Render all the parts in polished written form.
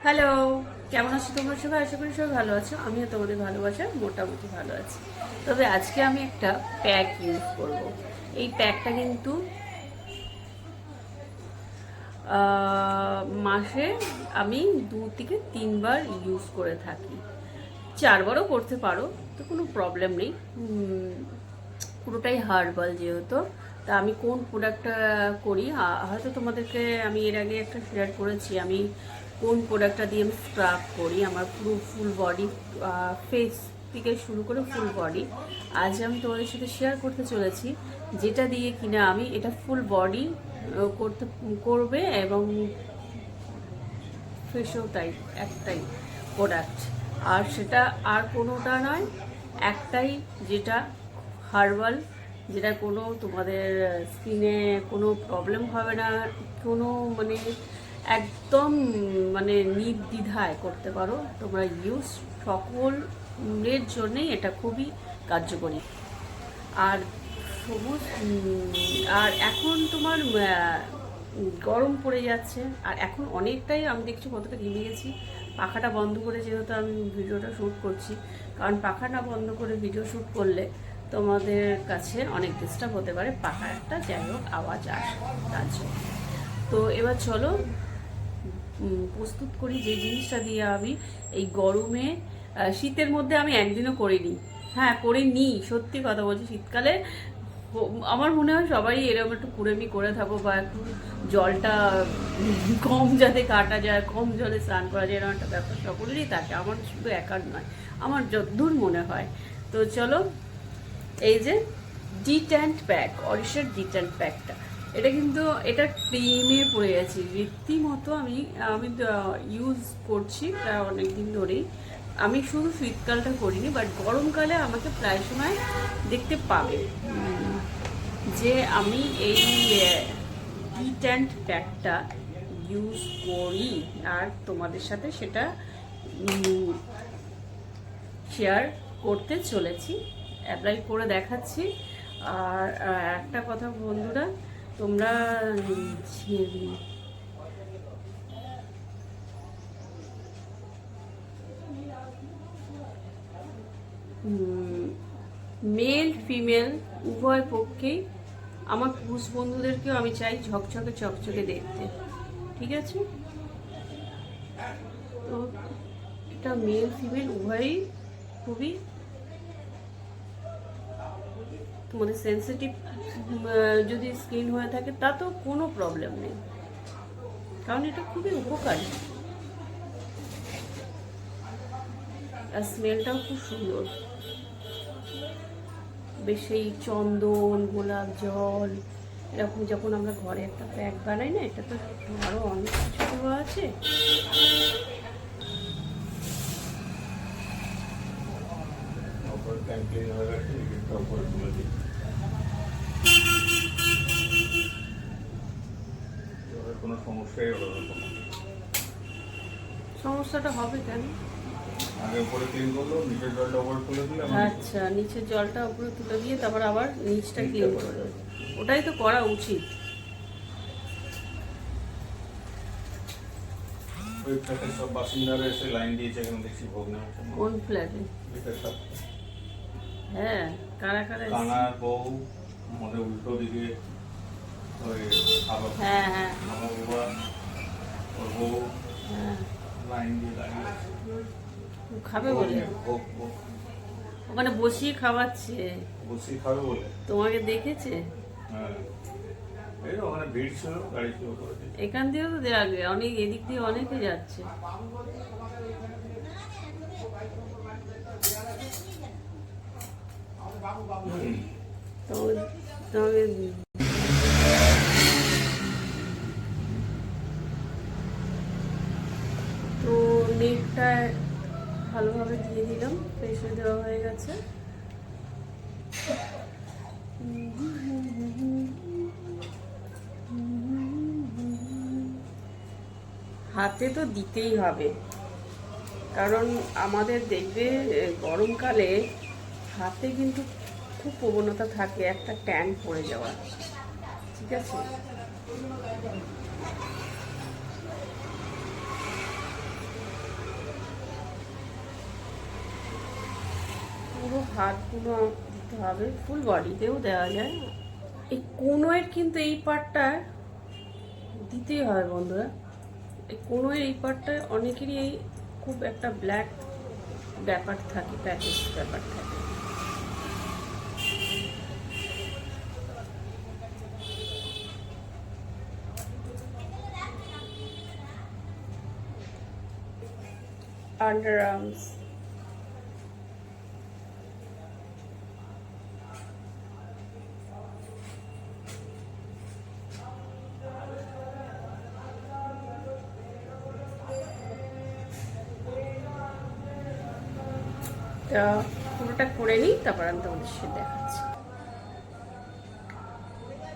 Hello, কেমন আছো তোমরা সবাই? আশা করি সবাই ভালো আছো। আমিও তোমাদের ভালোবাসা মোটামুটি ভালো আছি। তবে আজকে আমি একটা প্যাক ইউজ করব। এই প্যাকটা কিন্তু মাসে আমি 2 থেকে 3 বার ইউজ করে থাকি। 4বারও করতে পারো, তো কোনো প্রবলেম নেই। পুরোটাই হার্বাল যেহেতু। তা আমি কোন প্রোডাক্টটা করি হয়তো তোমাদেরকে আমি এর আগে একটা শেয়ার করেছি। আমি কোন প্রোডাক্টটা দিয়ে আমি স্ক্রাব করি আমার পুরো ফুল বডি, ফেস থেকে শুরু করে ফুল বডি। আজ আমি তোমাদের সাথে শেয়ার করতে চলেছি যেটা দিয়ে কিনা আমি এটা ফুল বডি করবে এবং ফেসও তাই। একটাই প্রোডাক্ট, আর সেটা আর কোনোটা নয়, একটাই, যেটা হার্বাল, যেটা কোনো তোমাদের স্কিনে কোনো প্রবলেম হবে না, কোনো মানে একদম মানে নির্দ্বিধায় করতে পারো তোমরা ইউজ। সকলের জন্যেই এটা খুবই কার্যকরী। আর আর এখন তোমার গরম পড়ে যাচ্ছে, আর এখন অনেকটাই আমি দেখছি কতটা ঘেমে গেছি। পাখাটা বন্ধ করে যেহেতু আমি ভিডিওটা শ্যুট করছি, কারণ পাখাটা বন্ধ করে ভিডিও শ্যুট করলে তোমাদের কাছে অনেক ডিস্টার্ব হতে পারে, পাখা একটা যাই হোক আওয়াজ আসে তার জন্য। তো এবার চলো প্রস্তুত করি যে জিনিসটা দিয়ে আমি এই গরমে, শীতের মধ্যে আমি একদিনও করিনি। হ্যাঁ, করিনি, সত্যি কথা বলছি। শীতকালে আমার মনে হয় সবাই এরকম একটু কুড়েমি করে থাকো, বা একটু জলটা কম যাতে কাটা যায়, কম জলে স্নান করা যায়, এরকম একটা ব্যাপার সকলেরই থাকে। আমার শুধু একার নয়, আমার যতদূর মনে হয়। তো চলো, এই যে ডিট্যান্ট প্যাক, অরিশের ডিট্যান্ট প্যাকটা, এটা কিন্তু এটা ক্রিমে পড়ে গেছি রীতিমতো। আমি আমি ইউজ করছি প্রায় অনেক দিন ধরেই। আমি শুধু শীতকালটা করিনি, বাট গরমকালে আমাকে প্রায় সময় দেখতে পাবে যে আমি এই ডিট্যান্ট প্যাকটা ইউজ করি, আর তোমাদের সাথে সেটা শেয়ার করতে চলেছি, অ্যাপ্লাই করে দেখাচ্ছি। আর একটা কথা বন্ধুরা, তোমরা মেল ফিমেল উভয় পক্ষেই, আমার পুরুষ বন্ধুদেরকেও আমি চাই ঝকঝকে চকচকে দেখতে, ঠিক আছে? তো এটা মেল ফিমেল উভয়ই খুবই তোমাদের সেন্সিটিভ যদি স্কিন হয়ে থাকে তা তো কোনো প্রবলেম নেই, কারণ এটা খুবই উপকারী, আর স্মেলটাও খুব সুন্দর। বেশ সেই চন্দন, গোলাপ জল, এরকম যখন আমরা ঘরে একটা প্যাক বানাই না, এটা তো আরও অনেক কিছু দেওয়া আছে। কোনো সমস্যাই হলো না। সমস্যাটা হবে কেন? আগে উপরে ক্লিন করলো, নিচের জলটা উপরে তুলে দিলে আচ্ছা, নিচের জলটা উপরে তুলে দিয়ে তারপর আবার নিচটা ক্লিন করে দেবে, ওটাই তো করা উচিত। ওই ফ্ল্যাটের সব বাসিন্দারা এসে লাইন দিয়েছে, এখানে দেখছি ভোগ নেওয়ার জন্য। কোন ফ্ল্যাটে? হ্যাঁ, কারা কারা? কানার বউ, আমাদের উল্টো দিকে ওই হ্যাঁ হ্যাঁ আমার বাবা, ওর বউ হ্যাঁ, লাইন দিয়ে দাঁড়িয়ে আছে। খাবে বলে ভোগ ভোগ ওখানে বসিয়ে খাওয়াচ্ছে। বসিয়ে খাবে বলে। তোমাকে দেখেছে? হ্যাঁ, এই ওখানে ভিড় ছিল, গাড়ি ছিল করে। এখান দিয়েও তো যাবে, অনেক এদিক দিয়ে অনেকে যাচ্ছে। তোমাকে তোমাকে তো নেটটা ভালোভাবে দিয়ে দিলাম, ফেসে দেওয়া হয়ে গেছে। হাতে তো দিতেই হবে, কারণ আমাদের দেখবে গরমকালে হাতে কিন্তু খুব প্রবণতা থাকে একটা ট্যান পড়ে যাওয়া, ঠিক আছে? পুরো হাতগুলো দিতে হবে, ফুল বডিতেও দেওয়া যায়। এই কোনোয়ের কিন্তু এই পার্টটা দিতেই হয় বন্ধুরা। এই কোনোয়ের এই পার্টটায় অনেকেরই এই খুব একটা ব্ল্যাক ব্যাপার থাকে, প্যাকেজ ব্যাপার থাকে। আন্ডারআর্মস, তা পুরোটা করে নিই, তারপর আমি তোমাদের সাথে দেখাচ্ছি।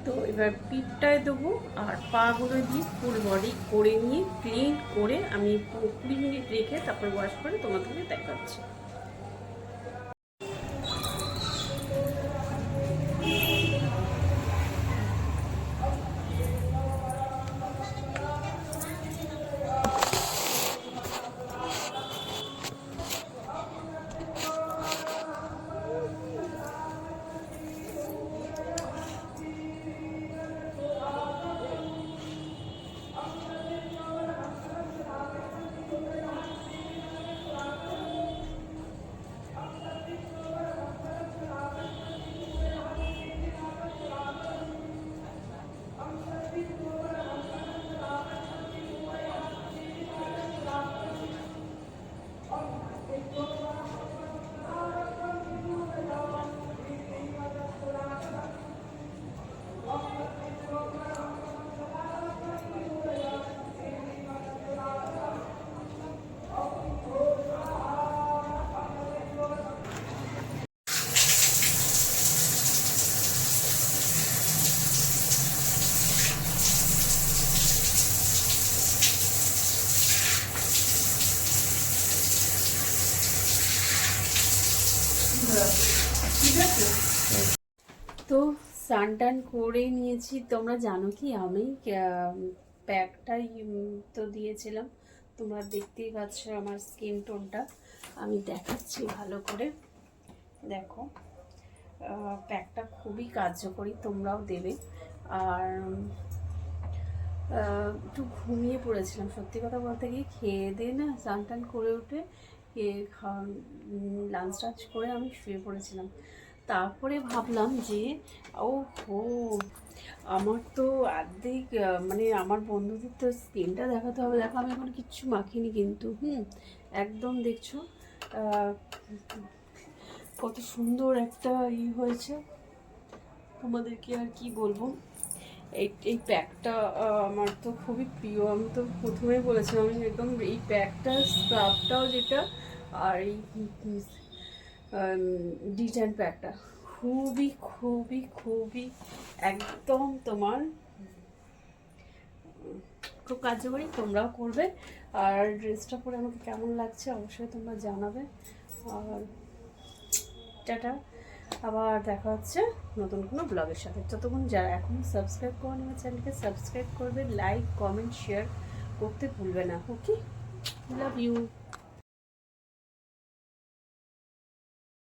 তো এবার পিঠটায় দেবো আর পাগুলো দিয়ে ফুল বডি করে নিয়ে ক্লিন করে আমি 20 মিনিট রেখে তারপর ওয়াশ করে তোমাদেরকে দেখাচ্ছি। তো স্নান টান করে নিয়েছি। তোমরা জানো কি আমি প্যাকটাই তো দিয়েছিলাম, তোমরা দেখতেই পাচ্ছ আমার স্কিন টোনটা। আমি দেখাচ্ছি ভালো করে, দেখো প্যাকটা খুবই কার্যকরী, তোমরাও দেবে। আর একটু ঘুমিয়ে পড়েছিলাম সত্যি কথা বলতে, গিয়ে খেয়ে দিয়ে না স্নান টান করে উঠে লাঞ্চ টাঞ্চ করে আমি শুয়ে পড়েছিলাম। তারপরে ভাবলাম যে ও হো, আমার তো অর্ধেক মানে আমার বন্ধুদের তো স্কিনটা দেখাতে হবে। দেখো আমি এখন কিচ্ছু মাখিনি কিন্তু, একদম দেখছো কত সুন্দর একটা হয়েছে। তোমাদেরকে আর কি বলবো, এই প্যাকটা আমার তো খুবই প্রিয়। আমি তো প্রথমেই বলেছিলাম, আমি একদম এই প্যাকটা, স্ক্রাবটাও যেটা, আর এই ডিটার্ন প্যাকটা খুবই খুবই খুবই একদম তোমার খুব কার্যকরী, তোমরাও করবে। আর ড্রেসটা পরে আমাকে কেমন লাগছে অবশ্যই তোমরা জানাবে। আর টাটা, আবার দেখা হচ্ছে নতুন কোনো ব্লগের সাথে। যতক্ষণ যারা এখনও সাবস্ক্রাইব করেন আমার চ্যানেলকে সাবস্ক্রাইব করবে, লাইক কমেন্ট শেয়ার করতে ভুলবে না। ওকে, লাভ ইউ।